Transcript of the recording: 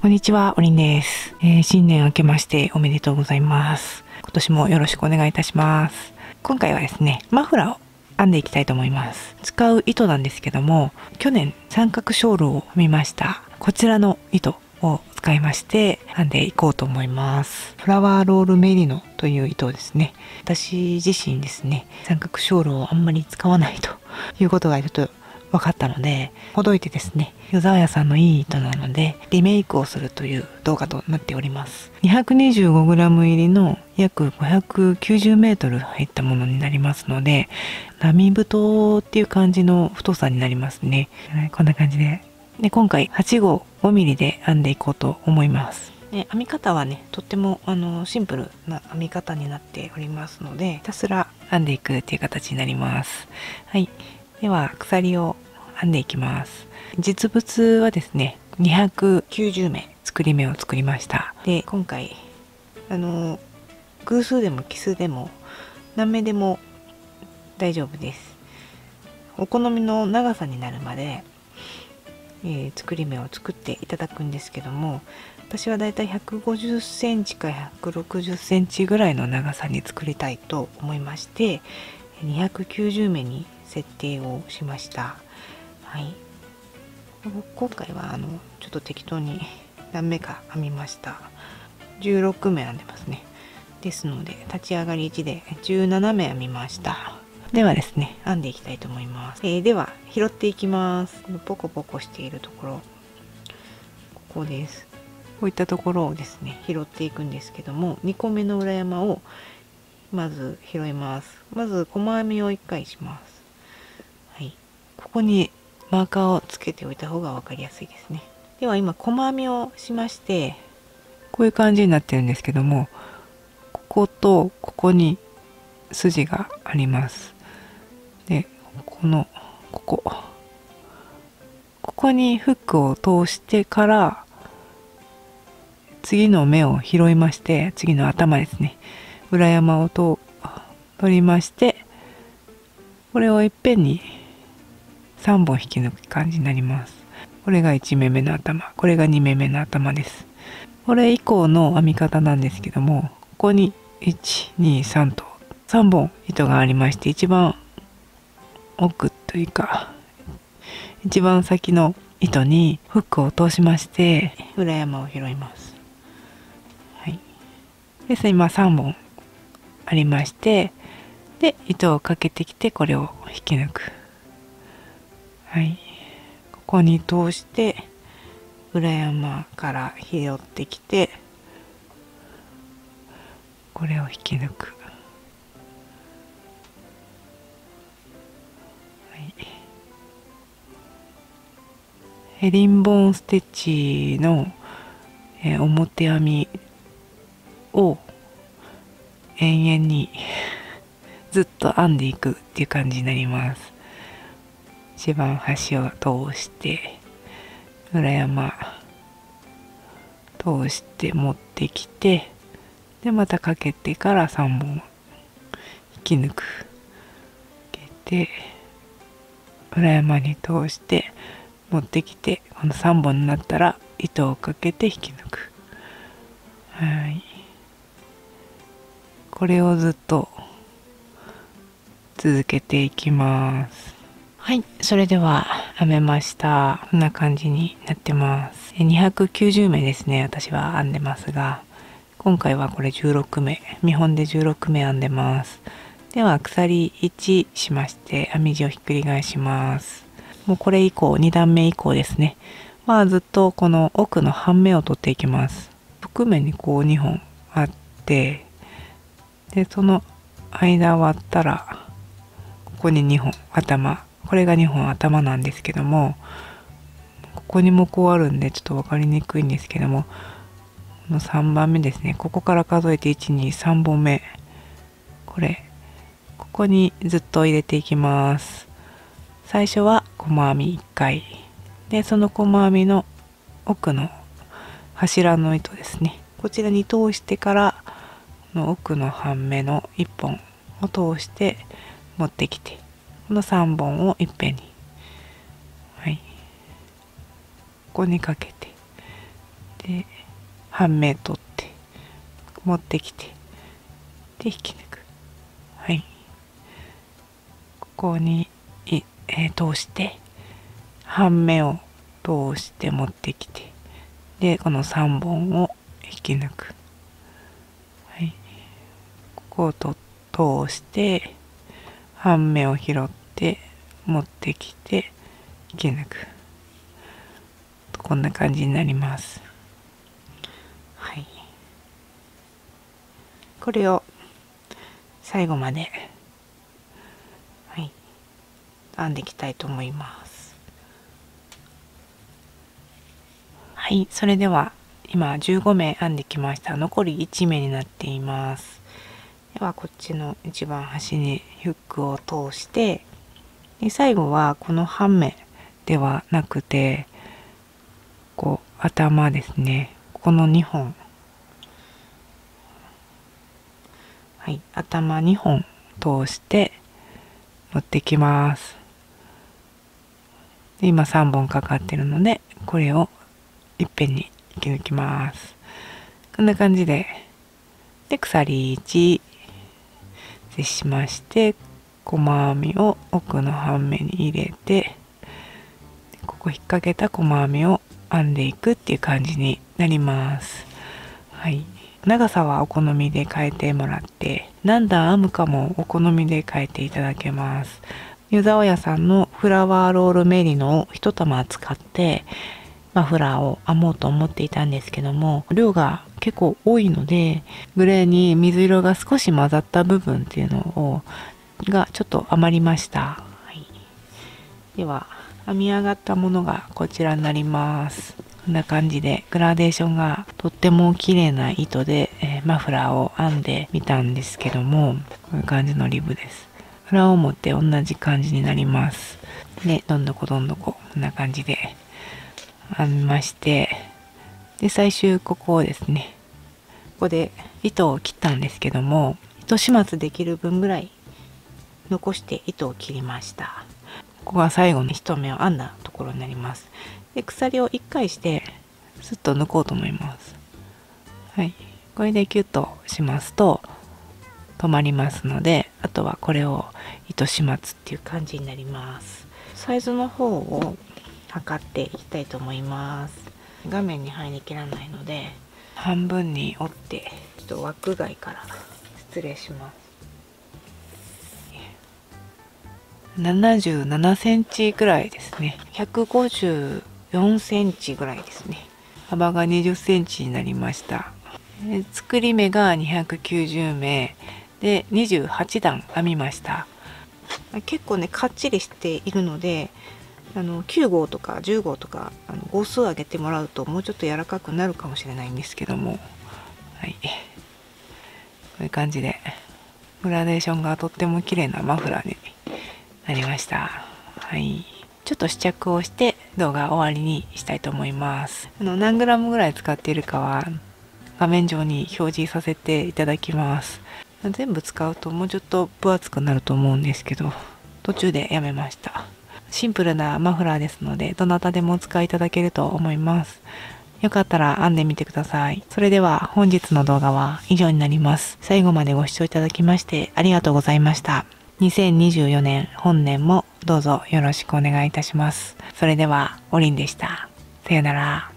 こんにちは、おりんです。新年明けましておめでとうございます。今年もよろしくお願いいたします。今回はですね、マフラーを編んでいきたいと思います。使う糸なんですけども、去年三角ショールを編みました。こちらの糸を使いまして編んでいこうと思います。フラワーロールメリノという糸ですね。私自身ですね、三角ショールをあんまり使わないということがちょっと分かったので、ほどいてですね、夜沢屋さんのいい糸なのでリメイクをするという動画となっております。 225g 入りの約 590m 入ったものになりますので、波太っていう感じの太さになりますね。こんな感じで今回8号 5mm で編んでいこうと思います。編み方はね、とってもシンプルな編み方になっておりますので、ひたすら編んでいくっていう形になります。はい、では鎖を編んでいきます。実物はですね、290目作り目を作りました。で、今回偶数でも奇数でも何目でも大丈夫です。お好みの長さになるまで、作り目を作っていただくんですけども、私はだいたい150センチか160センチぐらいの長さに作りたいと思いまして、290目に設定をしました。はい、今回はちょっと適当に何目か編みました。16目編んでますね。ですので立ち上がり1で17目編みました。ではですね、編んでいきたいと思います。では拾っていきます。ポコポコしているところ、ここです。こういったところをですね、拾っていくんですけども、2個目の裏山をまず拾います。まず細編みを1回します。はい、ここにマーカーをつけておいた方が分かりやすいですね。では今細編みをしまして、こういう感じになってるんですけども、こことここに筋があります。で、ここにフックを通してから次の目を拾いまして、次の頭ですね、裏山を取りまして、これをいっぺんに3本引き抜く感じになります。これが1目目の頭、これが2目目の頭です。これ以降の編み方なんですけども、ここに1、2、3と3本糸がありまして、一番奥というか一番先の糸にフックを通しまして裏山を拾います。はい、ですね、今3本ありまして、で糸をかけてきてこれを引き抜く。はい、ここに通して裏山から拾ってきてこれを引き抜く。はい、ヘリンボーンステッチの表編みを延々にずっと編んでいくっていう感じになります。一番端を通して裏山通して持ってきて、でまたかけてから3本引き抜く。けて裏山に通して持ってきて、この3本になったら糸をかけて引き抜く。はい、これをずっと続けていきます。はい、それでは編めました。こんな感じになってます。290目ですね、私は編んでますが、今回はこれ16目、見本で16目編んでます。では鎖1しまして編み地をひっくり返します。もうこれ以降、2段目以降ですねはずっとこの奥の半目を取っていきます。側面にこう2本あって、でその間割ったらここに2本頭、これが2本頭なんですけども、ここにもこうあるんでちょっと分かりにくいんですけども、この3番目ですね、ここから数えて1、2、3本目、ここにずっと入れていきます。最初は細編み1回で、その細編みの奥の柱の糸ですね、こちらに通してからこの奥の半目の1本を通して持ってきて、この3本をいっぺんに、はい、ここにかけて、で半目取って持ってきて、で引き抜く。はい、ここに通して半目を通して持ってきて、でこの3本を引き抜く。はい、ここを通して半目を拾って持ってきて引き抜く。こんな感じになります。はい、これを最後まで、はい、編んでいきたいと思います。はい、それでは今15目編んできました。残り1目になっています。ではこっちの一番端にフックを通して、で最後はこの半目ではなくて、こう頭ですね、この2本、はい、頭2本通して持ってきます。で今3本かかってるので、これをいっぺんに引き抜きます。こんな感じで、で鎖1接しまして、細編みを奥の半目に入れて、ここ引っ掛けた細編みを編んでいくっていう感じになります。はい、長さはお好みで変えてもらって、何段編むかもお好みで変えていただけます。湯沢屋さんのフラワーロールメリノを1玉使ってマフラーを編もうと思っていたんですけども、量が結構多いので、グレーに水色が少し混ざった部分っていうのがちょっと余りました。はい、では編み上がったものがこちらになります。こんな感じでグラデーションがとっても綺麗な糸で、マフラーを編んでみたんですけども、こういう感じのリブです。裏表同じ感じになります。でどんどここんな感じで編みまして、で最終ここをですね、ここで糸を切ったんですけども、糸始末できる分ぐらい残して糸を切りました。ここが最後の1目を編んだところになります。で鎖を1回してスッと抜こうと思います。はい、これでキュッとしますと止まりますので、あとはこれを糸始末っていう感じになります。サイズの方を測っていきたいと思います。画面に入りきらないので半分に折って、ちょっと枠外から失礼します。77センチぐらいですね。154センチぐらいですね。幅が20センチになりました。作り目が290目で28段編みました。結構ねかっちりしているので、9号とか10号とか号数上げてもらうともうちょっと柔らかくなるかもしれないんですけども、はい、こういう感じでグラデーションがとっても綺麗なマフラーになりました。はい、ちょっと試着をして動画終わりにしたいと思います。何グラムぐらい使っているかは画面上に表示させていただきます。全部使うともうちょっと分厚くなると思うんですけど、途中でやめました。シンプルなマフラーですので、どなたでもお使いいただけると思います。よかったら編んでみてください。それでは本日の動画は以上になります。最後までご視聴いただきましてありがとうございました。2024年本年もどうぞよろしくお願いいたします。それではおりんでした。さよなら。